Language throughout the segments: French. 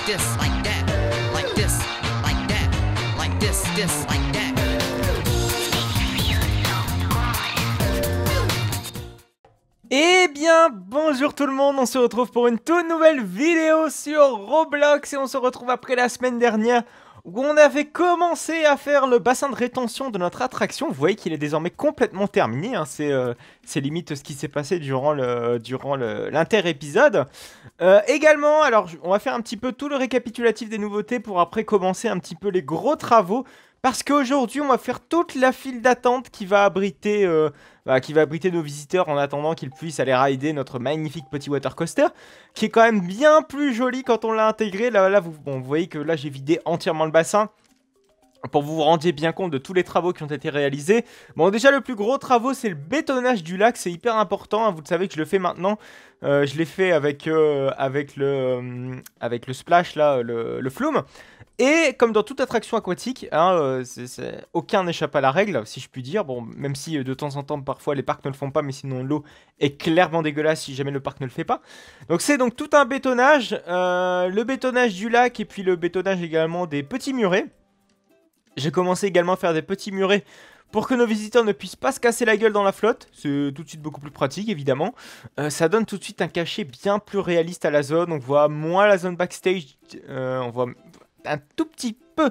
this, like that, like this, like that, like this, like that. Eh bien, bonjour tout le monde, on se retrouve pour une toute nouvelle vidéo sur Roblox et on se retrouve après la semaine dernière où on avait commencé à faire le bassin de rétention de notre attraction. Vous voyez qu'il est désormais complètement terminé, hein. C'est limite ce qui s'est passé durant l'inter-épisode. Également, alors on va faire un petit peu tout le récapitulatif des nouveautés pour après commencer un petit peu les gros travaux. Parce qu'aujourd'hui, on va faire toute la file d'attente qui va abriter nos visiteurs en attendant qu'ils puissent aller rider notre magnifique petit water coaster, qui est quand même bien plus joli quand on l'a intégré. Là vous voyez que là, j'ai vidé entièrement le bassin pour que vous vous rendiez bien compte de tous les travaux qui ont été réalisés. Bon, déjà, le plus gros travaux, c'est le bétonnage du lac. C'est hyper important, hein. Vous le savez que je le fais maintenant. Je l'ai fait avec le splash, là, le flume. Et comme dans toute attraction aquatique, hein, aucun n'échappe à la règle, si je puis dire. Bon, même si de temps en temps, parfois, les parcs ne le font pas, mais sinon l'eau est clairement dégueulasse si jamais le parc ne le fait pas. Donc c'est donc tout un bétonnage, le bétonnage du lac et puis le bétonnage également des petits murets. J'ai commencé également à faire des petits murets pour que nos visiteurs ne puissent pas se casser la gueule dans la flotte. C'est tout de suite beaucoup plus pratique, évidemment. Ça donne tout de suite un cachet bien plus réaliste à la zone. On voit moins la zone backstage, on voit un tout petit peu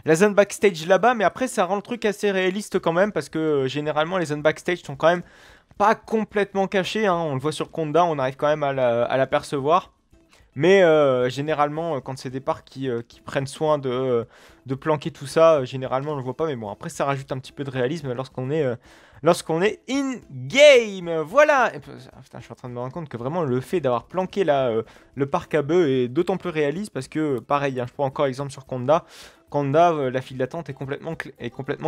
la zone backstage là-bas, mais après ça rend le truc assez réaliste quand même, parce que généralement les zones backstage sont quand même pas complètement cachées, hein. On le voit sur Conda, on arrive quand même à l'apercevoir. Mais généralement, quand c'est des parcs qui prennent soin de planquer tout ça, généralement on ne le voit pas. Mais bon, après ça rajoute un petit peu de réalisme lorsqu'on est in-game. Voilà. Et, putain, je suis en train de me rendre compte que vraiment le fait d'avoir planqué le parc à bœufs est d'autant plus réaliste parce que, pareil, hein, je prends encore exemple sur Conda. Conda, la file d'attente est complètement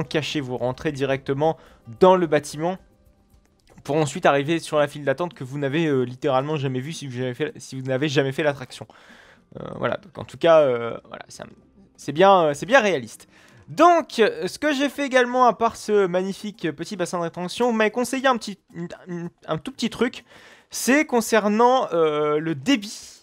cachée. Vous rentrez directement dans le bâtiment pour ensuite arriver sur la file d'attente que vous n'avez littéralement jamais vue si vous n'avez jamais fait l'attraction. Voilà, donc en tout cas, voilà, c'est bien réaliste. Donc, ce que j'ai fait également, à part ce magnifique petit bassin de rétention, vous m'avez conseillé un tout petit truc, c'est concernant le débit.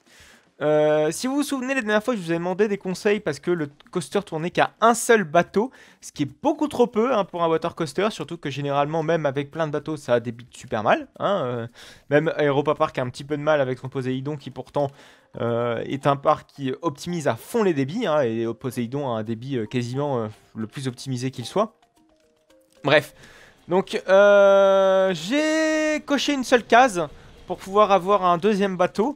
Si vous vous souvenez, la dernière fois, je vous ai demandé des conseils parce que le coaster tournait qu'à un seul bateau, ce qui est beaucoup trop peu, hein, pour un water coaster, surtout que généralement, même avec plein de bateaux, ça débite super mal, hein. Même Europa Park a un petit peu de mal avec son Poséidon, qui pourtant est un parc qui optimise à fond les débits, hein, et Poséidon a un débit quasiment le plus optimisé qu'il soit. Bref, donc j'ai coché une seule case pour pouvoir avoir un deuxième bateau.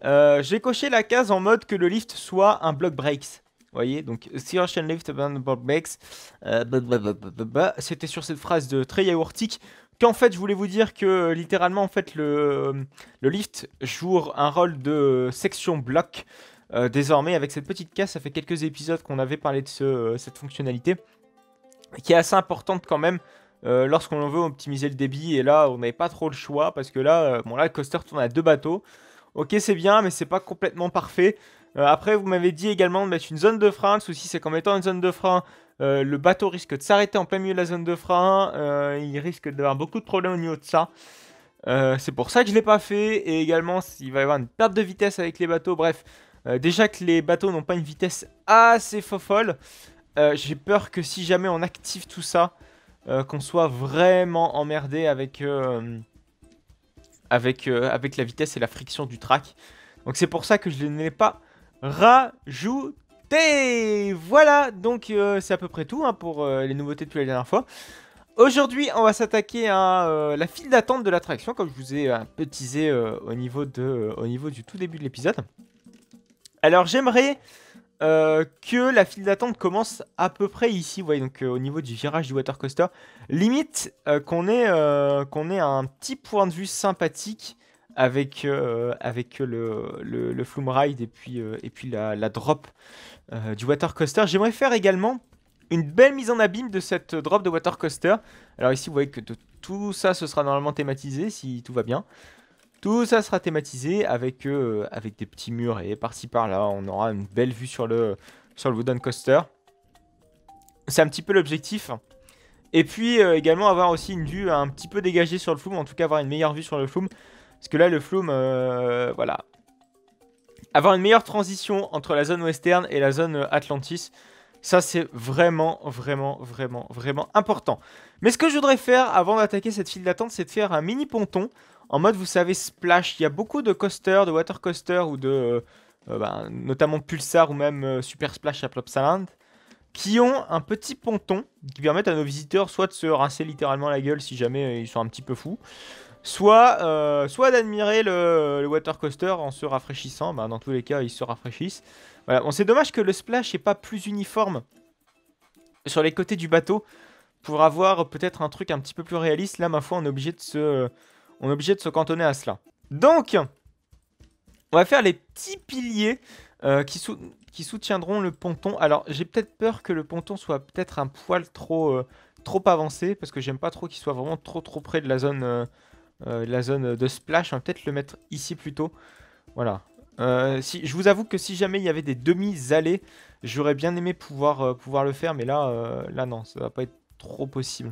J'ai coché la case en mode que le lift soit un block breaks. Vous voyez, donc Sea Ocean Lift block breaks. C'était sur cette phrase de très yaourtique qu'en fait je voulais vous dire que littéralement en fait le lift joue un rôle de section block. Désormais avec cette petite case, ça fait quelques épisodes qu'on avait parlé de cette fonctionnalité qui est assez importante quand même. Lorsqu'on veut optimiser le débit, et là on n'avait pas trop le choix parce que là, bon, là le coaster tourne à deux bateaux. Ok, c'est bien, mais c'est pas complètement parfait. Après, vous m'avez dit également de mettre une zone de frein. Le souci, c'est qu'en mettant une zone de frein, le bateau risque de s'arrêter en plein milieu de la zone de frein. Il risque d'avoir beaucoup de problèmes au niveau de ça. C'est pour ça que je ne l'ai pas fait. Et également, il va y avoir une perte de vitesse avec les bateaux. Bref, déjà que les bateaux n'ont pas une vitesse assez folle. J'ai peur que si jamais on active tout ça, qu'on soit vraiment emmerdé avec la vitesse et la friction du track. Donc c'est pour ça que je ne l'ai pas rajouté. Voilà, donc c'est à peu près tout, hein, pour les nouveautés depuis la dernière fois. Aujourd'hui, on va s'attaquer à la file d'attente de l'attraction, comme je vous ai un peu teasé au niveau du tout début de l'épisode. Alors j'aimerais que la file d'attente commence à peu près ici, vous voyez, donc au niveau du virage du water coaster. Limite qu'on ait un petit point de vue sympathique avec le flume ride et puis la drop du water coaster. J'aimerais faire également une belle mise en abîme de cette drop de water coaster. Alors ici vous voyez que tout ça ce sera normalement thématisé si tout va bien. Tout ça sera thématisé avec des petits murs et par-ci par-là. On aura une belle vue sur le wooden coaster. C'est un petit peu l'objectif. Et puis également avoir aussi une vue un petit peu dégagée sur le flume. En tout cas avoir une meilleure vue sur le flume. Parce que là le flume, voilà. avoir une meilleure transition entre la zone western et la zone Atlantis. Ça, c'est vraiment, vraiment, vraiment, vraiment important. Mais ce que je voudrais faire avant d'attaquer cette file d'attente, c'est de faire un mini ponton en mode, vous savez, splash. Il y a beaucoup de coasters, de water coasters ou de, notamment Pulsar ou même Super Splash à Plopsaland, qui ont un petit ponton qui permettent à nos visiteurs soit de se rincer littéralement la gueule si jamais ils sont un petit peu fous, soit d'admirer le water coaster en se rafraîchissant. Bah, dans tous les cas, ils se rafraîchissent. Voilà. Bon, c'est dommage que le splash n'est pas plus uniforme sur les côtés du bateau pour avoir peut-être un truc un petit peu plus réaliste. Là, ma foi, on est obligé de se cantonner à cela. Donc, on va faire les petits piliers qui soutiendront le ponton. Alors, j'ai peut-être peur que le ponton soit peut-être un poil trop avancé, parce que j'aime pas trop qu'il soit vraiment trop près de la zone de splash. On va peut-être le mettre ici plutôt. Voilà. Je vous avoue que si jamais il y avait des demi-allées, j'aurais bien aimé pouvoir le faire, mais là non, ça va pas être trop possible.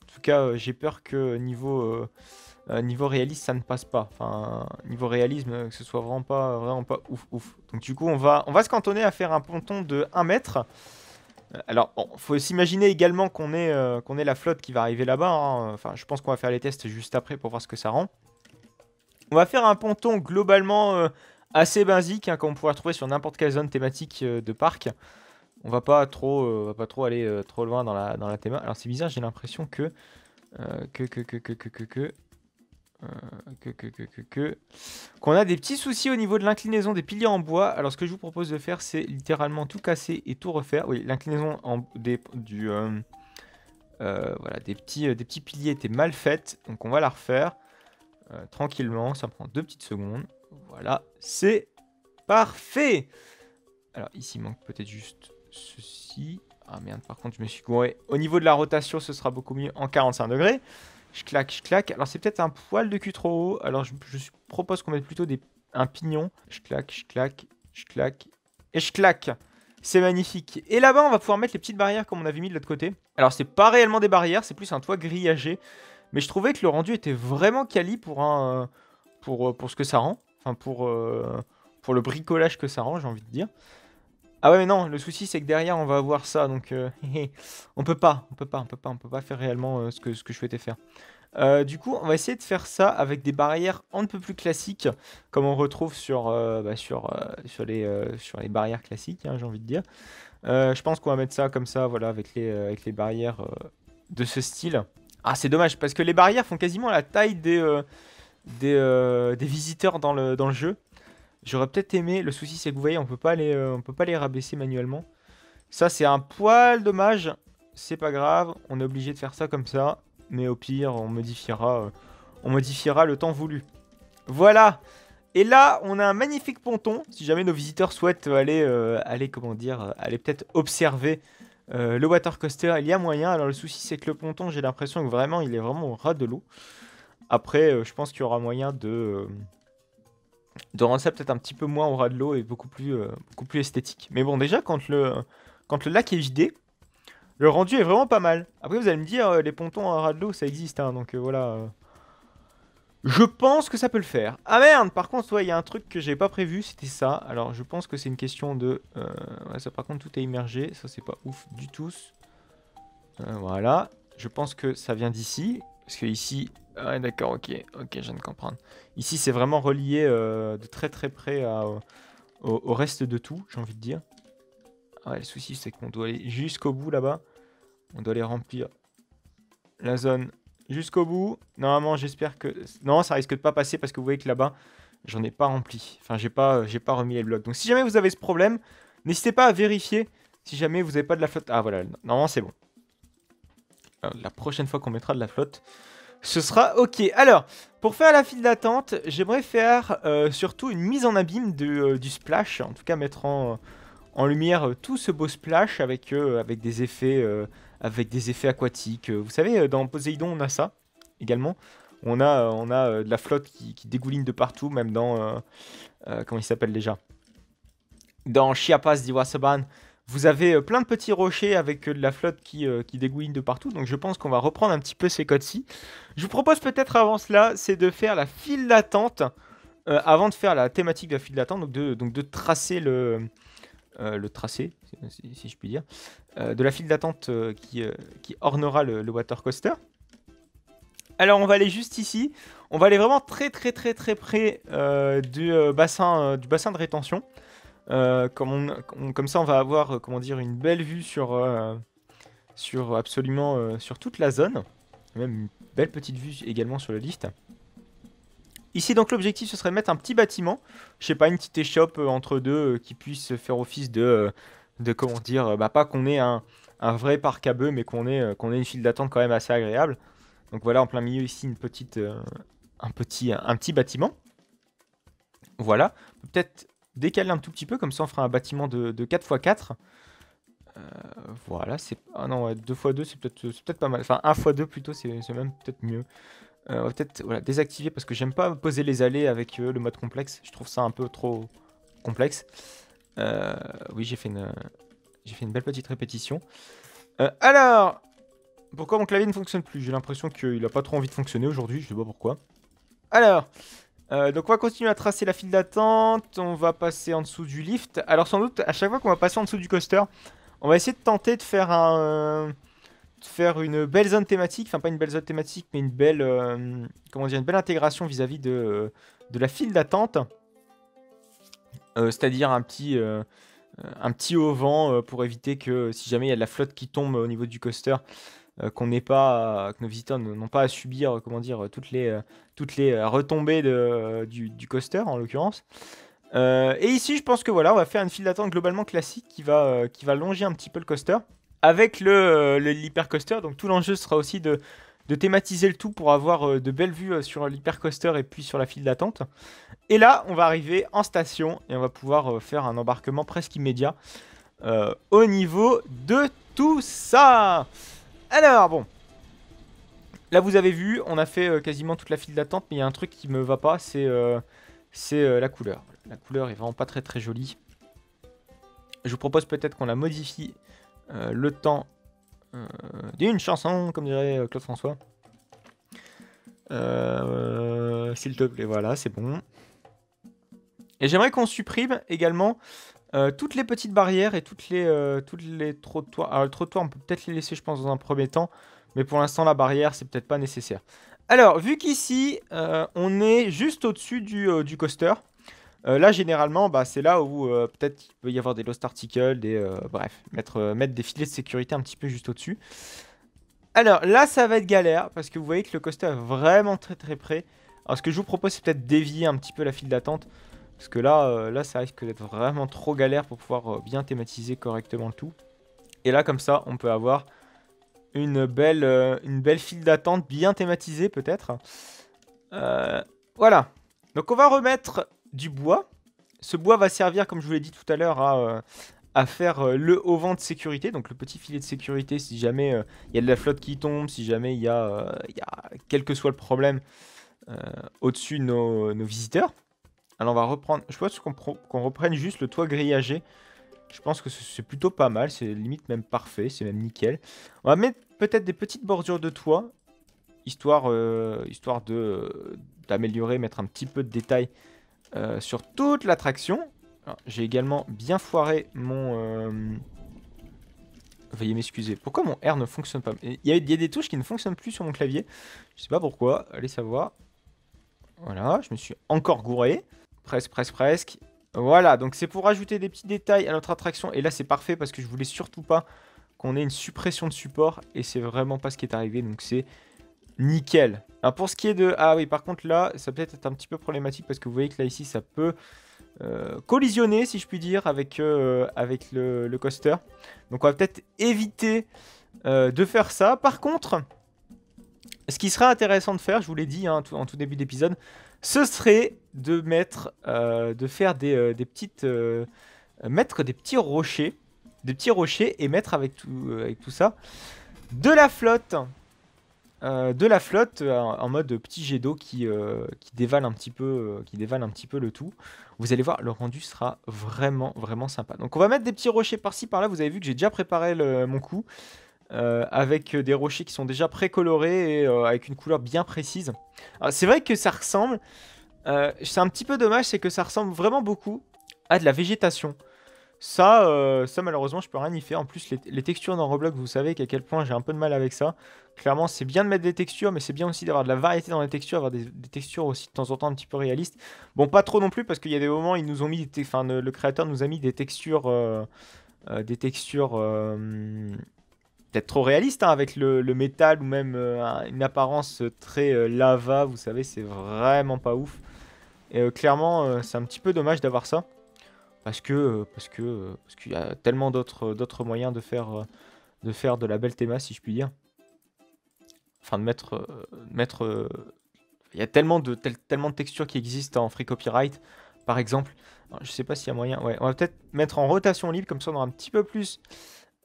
En tout cas, j'ai peur que niveau réalisme, ça ne passe pas. Enfin, niveau réalisme, que ce soit vraiment pas ouf. Donc du coup, on va se cantonner à faire un ponton de 1 mètre. Alors, bon, faut s'imaginer également qu'on ait la flotte qui va arriver là-bas. Hein. Enfin, je pense qu'on va faire les tests juste après pour voir ce que ça rend. On va faire un ponton globalement assez basique, hein, comme on pourra trouver sur n'importe quelle zone thématique de parc. On va pas trop aller trop loin dans la théma. Alors c'est bizarre, j'ai l'impression qu'on a des petits soucis au niveau de l'inclinaison des piliers en bois. Alors ce que je vous propose de faire, c'est littéralement tout casser et tout refaire. Oui, l'inclinaison des petits piliers était mal faite, donc on va la refaire tranquillement. Ça prend 2 petites secondes. Voilà, c'est parfait. Alors ici il manque peut-être juste ceci. Ah merde, par contre je me suis gouré. Au niveau de la rotation, ce sera beaucoup mieux en 45 degrés. Je claque. Alors c'est peut-être un poil de cul trop haut. Alors je propose qu'on mette plutôt un pignon. Je claque. Et je claque. C'est magnifique. Et là-bas, on va pouvoir mettre les petites barrières comme on avait mis de l'autre côté. Alors c'est pas réellement des barrières, c'est plus un toit grillagé. Mais je trouvais que le rendu était vraiment quali pour ce que ça rend. Enfin pour le bricolage que ça rend, j'ai envie de dire. Ah ouais, mais non, le souci c'est que derrière on va avoir ça, donc on peut pas faire réellement ce que je souhaitais faire. Du coup, on va essayer de faire ça avec des barrières un peu plus classiques, comme on retrouve sur les barrières classiques, hein, j'ai envie de dire. Je pense qu'on va mettre ça comme ça, voilà, avec les barrières de ce style. Ah, c'est dommage, parce que les barrières font quasiment la taille des visiteurs dans le jeu. J'aurais peut-être aimé, le souci c'est que vous voyez, on peut pas les rabaisser manuellement. Ça c'est un poil dommage, c'est pas grave, on est obligé de faire ça comme ça. Mais au pire, on modifiera le temps voulu. Voilà. Et là, on a un magnifique ponton. Si jamais nos visiteurs souhaitent aller peut-être observer le water coaster, il y a moyen. Alors le souci c'est que le ponton, j'ai l'impression que vraiment, il est vraiment au ras de l'eau. Après, je pense qu'il y aura moyen de rendre ça peut-être un petit peu moins au ras de l'eau et beaucoup plus esthétique. Mais bon, déjà, quand le lac est vidé, le rendu est vraiment pas mal. Après, vous allez me dire, les pontons à ras de l'eau, ça existe, hein, donc voilà. Je pense que ça peut le faire. Ah merde, par contre, ouais, il y a un truc que j'avais pas prévu, c'était ça. Alors, je pense que c'est une question de... ouais, ça, par contre, tout est immergé. Ça, c'est pas ouf du tout. Voilà. Je pense que ça vient d'ici. Parce que ici... Ouais, d'accord, ok, je viens de comprendre. Ici, c'est vraiment relié de très près au reste de tout, j'ai envie de dire. Ouais, le souci, c'est qu'on doit aller jusqu'au bout, là-bas. On doit aller remplir la zone jusqu'au bout. Normalement, j'espère que... Non, ça risque de pas passer parce que vous voyez que là-bas, j'en ai pas rempli. Enfin, j'ai pas remis les blocs. Donc, si jamais vous avez ce problème, n'hésitez pas à vérifier si jamais vous n'avez pas de la flotte. Ah, voilà. Normalement, c'est bon. Alors, la prochaine fois qu'on mettra de la flotte, ce sera OK. Alors, pour faire la file d'attente, j'aimerais faire surtout une mise en abîme du splash. En tout cas, mettre en lumière tout ce beau splash avec des effets aquatiques. Vous savez, dans Poséidon, on a ça également. On a de la flotte qui dégouline de partout, même dans... comment il s'appelle déjà? Dans Chiapas d'Iwasaban, vous avez plein de petits rochers avec de la flotte qui dégouline de partout. Donc je pense qu'on va reprendre un petit peu ces codes-ci. Je vous propose peut-être avant cela, c'est de faire la file d'attente avant de faire la thématique de la file d'attente, donc de tracer le tracé, si je puis dire, de la file d'attente qui ornera le water coaster. Alors on va aller juste ici, on va aller vraiment très près du bassin de rétention. Comme ça on va avoir comment dire, une belle vue sur absolument sur toute la zone. Même une belle petite vue également sur le lift. Ici donc l'objectif ce serait de mettre un petit bâtiment, je sais pas, une petite échoppe entre deux qui puisse faire office de comment dire, pas qu'on ait un vrai parc à bœufs mais qu'on ait une file d'attente quand même assez agréable. Donc voilà, en plein milieu ici un petit bâtiment. Voilà, peut-être décaler un tout petit peu, comme ça on fera un bâtiment de 4x4. Voilà, c'est... Ah non, ouais, 2x2 c'est peut-être pas mal. Enfin 1x2 plutôt, c'est même peut-être mieux. On va peut-être voilà, désactiver parce que j'aime pas poser les allées avec le mode complexe. Je trouve ça un peu trop complexe. Oui, j'ai fait une belle petite répétition. Alors, pourquoi mon clavier ne fonctionne plus? J'ai l'impression qu'il a pas trop envie de fonctionner aujourd'hui, je sais pas pourquoi. Alors, donc on va continuer à tracer la file d'attente. On va passer en dessous du lift. Alors sans doute, à chaque fois qu'on va passer en dessous du coaster, on va essayer de tenter de faire une belle zone thématique, enfin pas une belle zone thématique, mais une belle, comment dire, une belle intégration vis-à-vis de la file d'attente. C'est-à-dire un petit auvent pour éviter que si jamais il y a de la flotte qui tombe au niveau du coaster, que nos visiteurs n'ont pas à subir, comment dire, toutes les retombées du coaster en l'occurrence. Et ici, je pense que voilà, on va faire une file d'attente globalement classique qui va longer un petit peu le coaster avec l'hypercoaster. Donc tout l'enjeu sera aussi de thématiser le tout pour avoir de belles vues sur l'hypercoaster et puis sur la file d'attente. Et là, on va arriver en station et on va pouvoir faire un embarquement presque immédiat au niveau de tout ça. Alors, bon. Là, vous avez vu, on a fait quasiment toute la file d'attente, mais il y a un truc qui me va pas, c'est la couleur. La couleur est vraiment pas très jolie. Je vous propose peut-être qu'on la modifie le temps d'une chanson, comme dirait Claude François. S'il te plaît, voilà, c'est bon. Et j'aimerais qu'on supprime également toutes les petites barrières et toutes les trottoirs. Alors le trottoir, on peut peut-être les laisser, je pense, dans un premier temps. Mais pour l'instant, la barrière, c'est peut-être pas nécessaire. Alors, vu qu'ici, on est juste au-dessus du coaster. Là, généralement, c'est là où peut-être il peut y avoir des lost articles, bref, mettre des filets de sécurité un petit peu juste au-dessus. Alors là, ça va être galère, parce que vous voyez que le coaster est vraiment très près. Alors ce que je vous propose, c'est peut-être dévier un petit peu la file d'attente. Parce que là, ça risque d'être vraiment trop galère pour pouvoir bien thématiser correctement le tout. Et là, comme ça, on peut avoir une belle file d'attente bien thématisée peut-être. Voilà. Donc on va remettre du bois. Ce bois va servir, comme je vous l'ai dit tout à l'heure, à faire le auvent de sécurité. Donc le petit filet de sécurité si jamais il y a de la flotte qui tombe, si jamais il y a quel que soit le problème au-dessus de nos visiteurs. Alors on va reprendre, je pense qu'on reprenne juste le toit grillagé. Je pense que c'est plutôt pas mal, c'est limite même parfait, c'est même nickel. On va mettre peut-être des petites bordures de toit, histoire d'améliorer, mettre un petit peu de détail sur toute l'attraction. J'ai également bien foiré mon... Veuillez m'excuser, pourquoi mon R ne fonctionne pas? Il y a des touches qui ne fonctionnent plus sur mon clavier, je sais pas pourquoi, allez savoir. Voilà, je me suis encore gouré, presque. Voilà, donc c'est pour ajouter des petits détails à notre attraction. Et là, c'est parfait parce que je voulais surtout pas qu'on ait une suppression de support. Et c'est vraiment pas ce qui est arrivé, donc c'est nickel. Alors pour ce qui est de... Ah oui, par contre là, ça peut être un petit peu problématique parce que vous voyez que là, ici, ça peut collisionner, si je puis dire, avec le coaster. Donc on va peut-être éviter de faire ça. Par contre, ce qui serait intéressant de faire, je vous l'ai dit en tout début d'épisode, ce serait de mettre, mettre des petits rochers, et mettre avec tout ça de la flotte, en mode petit jet d'eau qui dévale un petit peu, le tout. Vous allez voir, le rendu sera vraiment sympa. Donc on va mettre des petits rochers par-ci par-là. Vous avez vu que j'ai déjà préparé mon coup. Avec des rochers qui sont déjà précolorés et avec une couleur bien précise. C'est vrai que ça ressemble C'est un petit peu dommage, c'est que ça ressemble vraiment beaucoup à de la végétation. Ça malheureusement, je peux rien y faire. En plus, les textures dans Roblox, vous savez qu'à quel point j'ai un peu de mal avec ça. Clairement, c'est bien de mettre des textures, mais c'est bien aussi d'avoir de la variété dans les textures, avoir des textures aussi de temps en temps un petit peu réalistes. Bon, pas trop non plus, parce qu'il y a des moments, ils nous ont mis, enfin, le créateur nous a mis des textures peut-être trop réalistes, hein, avec le métal ou même une apparence très lava. Vous savez, c'est vraiment pas ouf. Et clairement, c'est un petit peu dommage d'avoir ça. Parce qu'il y a tellement d'autres moyens de faire de la belle théma, si je puis dire. Enfin, il y a tellement de textures qui existent en free copyright, par exemple. Alors, je sais pas s'il y a moyen. Ouais, on va peut-être mettre en rotation libre, comme ça on aura un petit peu plus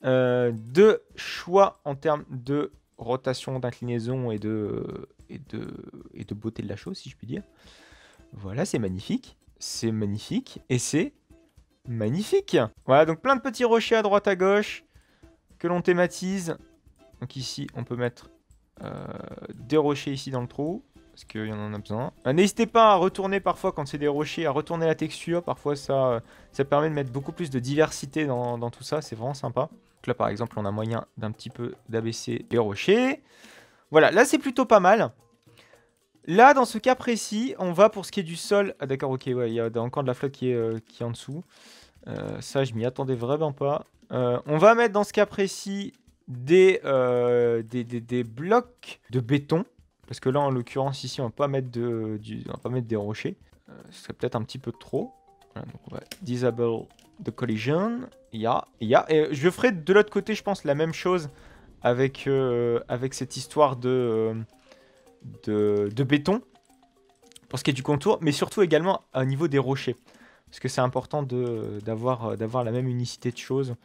de choix en termes de rotation, d'inclinaison et de beauté de la chose, si je puis dire. Voilà, c'est magnifique. C'est magnifique. Et c'est magnifique. Voilà, donc plein de petits rochers à droite à gauche que l'on thématise. Donc ici, on peut mettre des rochers ici dans le trou, parce qu'il y en a besoin. N'hésitez pas à retourner parfois, quand c'est des rochers, à retourner la texture. Parfois, ça permet de mettre beaucoup plus de diversité dans tout ça. C'est vraiment sympa. Donc là, par exemple, on a moyen d'un petit peu d'abaisser les rochers. Voilà, là, c'est plutôt pas mal. Là, dans ce cas précis, on va pour ce qui est du sol. Ah d'accord, ok, ouais, il y a encore de la flotte qui est en dessous. Ça, je m'y attendais vraiment pas. On va mettre dans ce cas précis des blocs de béton. Parce que là, en l'occurrence, ici, on va pas mettre on va pas mettre des rochers. Ce serait peut-être un petit peu trop. Voilà, donc on va disable the collision. Et je ferai de l'autre côté, je pense, la même chose avec cette histoire de béton. Pour ce qui est du contour, mais surtout également au niveau des rochers. Parce que c'est important d'avoir la même unicité de choses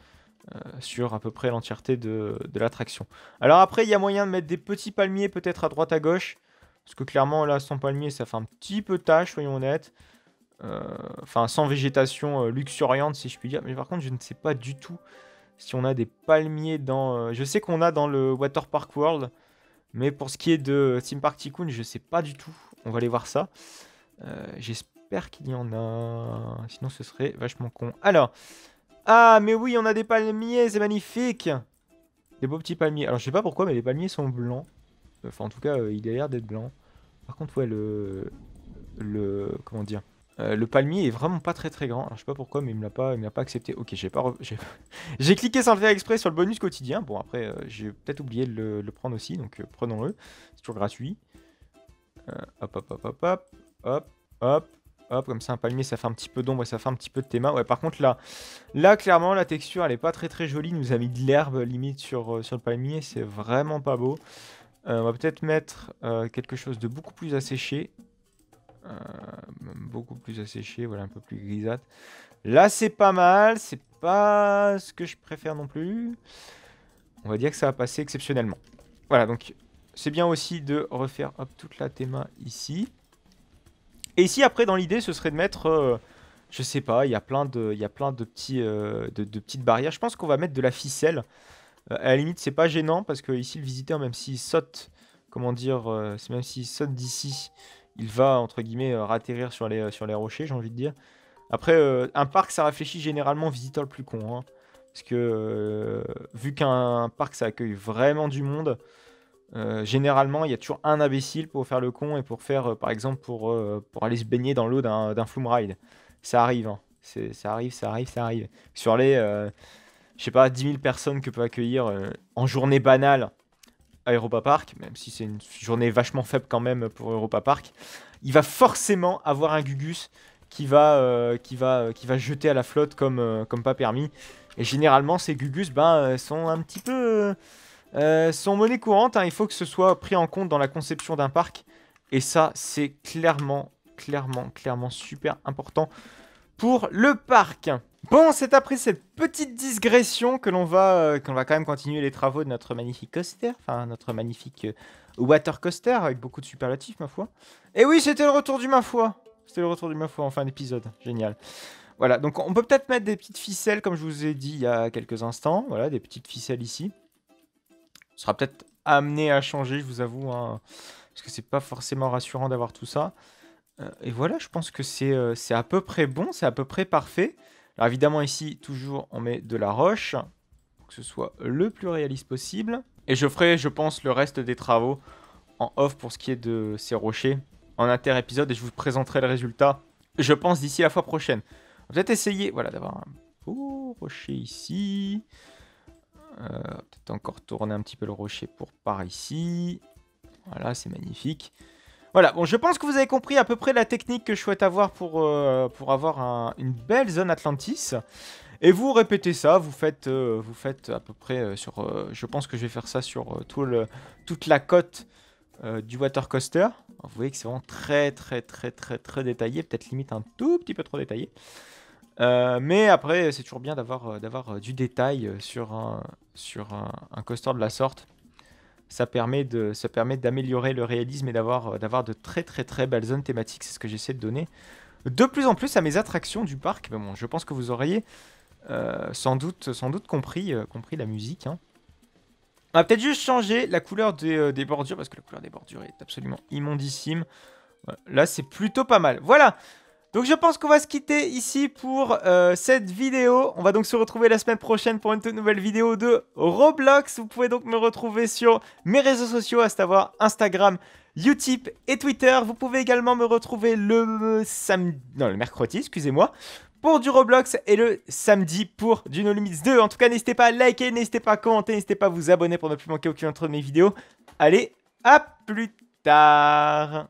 sur à peu près l'entièreté de l'attraction. Alors après, il y a moyen de mettre des petits palmiers peut-être à droite à gauche. Parce que clairement, là, sans palmier, ça fait un petit peu tâche, soyons honnêtes. Enfin, sans végétation luxuriante, si je puis dire. Mais par contre, je ne sais pas du tout si on a des palmiers dans... je sais qu'on a dans le Water Park World. Mais pour ce qui est de Theme Park Tycoon, je sais pas du tout. On va aller voir ça. J'espère qu'il y en a. Sinon, ce serait vachement con. Alors. Ah, mais oui, on a des palmiers, c'est magnifique. Des beaux petits palmiers. Alors, je sais pas pourquoi, mais les palmiers sont blancs. Enfin, en tout cas, il a l'air d'être blanc. Par contre, ouais, comment dire, le palmier est vraiment pas très très grand. Alors, je sais pas pourquoi, mais il me l'a pas accepté. Ok, j'ai cliqué sans le faire exprès sur le bonus quotidien. Bon, après, j'ai peut-être oublié de le prendre aussi, donc prenons-le. C'est toujours gratuit. Hop, hop, hop, hop, hop, hop, hop, hop, comme ça un palmier ça fait un petit peu d'ombre et ça fait un petit peu de théma. Ouais, par contre là clairement la texture elle est pas très très jolie. Il nous a mis de l'herbe limite sur le palmier, c'est vraiment pas beau. On va peut-être mettre quelque chose de beaucoup plus asséché. Beaucoup plus asséché, voilà, un peu plus grisâtre. Là c'est pas mal, c'est pas ce que je préfère non plus. On va dire que ça va passer exceptionnellement. Voilà, donc c'est bien aussi de refaire hop, toute la théma ici. Et ici, après, dans l'idée, ce serait de mettre... je sais pas, il y a plein de petites barrières. Je pense qu'on va mettre de la ficelle. À la limite, c'est pas gênant, parce que ici, le visiteur, même s'il saute... Comment dire, même s'il saute d'ici, il va, entre guillemets, ratterrir sur les rochers, j'ai envie de dire. Après, un parc, ça réfléchit généralement au visiteur le plus con, hein. Parce que, vu qu'un parc, ça accueille vraiment du monde... généralement, il y a toujours un imbécile pour faire le con et pour faire, par exemple, pour aller se baigner dans l'eau d'un flume ride. Ça arrive, hein. Ça arrive, ça arrive, ça arrive. Sur les, je sais pas, 10 000 personnes que peut accueillir en journée banale à Europa Park, même si c'est une journée vachement faible quand même pour Europa Park, il va forcément avoir un Gugus qui va jeter à la flotte comme pas permis. Et généralement, ces Gugus sont un petit peu... sont monnaie courante, hein. Il faut que ce soit pris en compte dans la conception d'un parc. Et ça, c'est clairement super important pour le parc. Bon, c'est après cette petite digression que l'on va quand même continuer les travaux de notre magnifique coaster. Enfin, notre magnifique water coaster avec beaucoup de superlatifs, ma foi. Et oui, c'était le retour du ma foi. C'était le retour du ma foi en fin d'épisode. Génial. Voilà, donc on peut peut-être mettre des petites ficelles, comme je vous ai dit il y a quelques instants. Voilà, des petites ficelles ici. Sera peut-être amené à changer, je vous avoue, hein, parce que c'est pas forcément rassurant d'avoir tout ça. Et voilà, je pense que c'est à peu près bon, c'est à peu près parfait. Alors évidemment ici, toujours, on met de la roche, pour que ce soit le plus réaliste possible. Et je ferai, je pense, le reste des travaux en off pour ce qui est de ces rochers en inter-épisode et je vous présenterai le résultat, je pense, d'ici la fois prochaine. On va peut-être essayer, voilà, d'avoir un beau rocher ici. Peut-être encore tourner un petit peu le rocher pour par ici. Voilà, c'est magnifique. Voilà, bon, je pense que vous avez compris à peu près la technique que je souhaite avoir pour avoir une belle zone Atlantis. Et vous répétez ça, vous faites à peu près sur... je pense que je vais faire ça sur toute la côte du water coaster. Vous voyez que c'est vraiment très détaillé, peut-être limite un tout petit peu trop détaillé. Mais après, c'est toujours bien d'avoir du détail sur un coaster de la sorte. Ça permet d'améliorer le réalisme et d'avoir de très belles zones thématiques. C'est ce que j'essaie de donner de plus en plus à mes attractions du parc. Mais bon, je pense que vous auriez sans doute compris la musique. Hein. On va peut-être juste changer la couleur des bordures parce que la couleur des bordures est absolument immondissime. Là, c'est plutôt pas mal. Voilà. Donc je pense qu'on va se quitter ici pour cette vidéo. On va donc se retrouver la semaine prochaine pour une toute nouvelle vidéo de Roblox. Vous pouvez donc me retrouver sur mes réseaux sociaux, à savoir Instagram, Utip et Twitter. Vous pouvez également me retrouver le mercredi, excusez-moi, pour du Roblox et le samedi pour du No Limits 2. En tout cas, n'hésitez pas à liker, n'hésitez pas à commenter, n'hésitez pas à vous abonner pour ne plus manquer aucune autre de mes vidéos. Allez, à plus tard!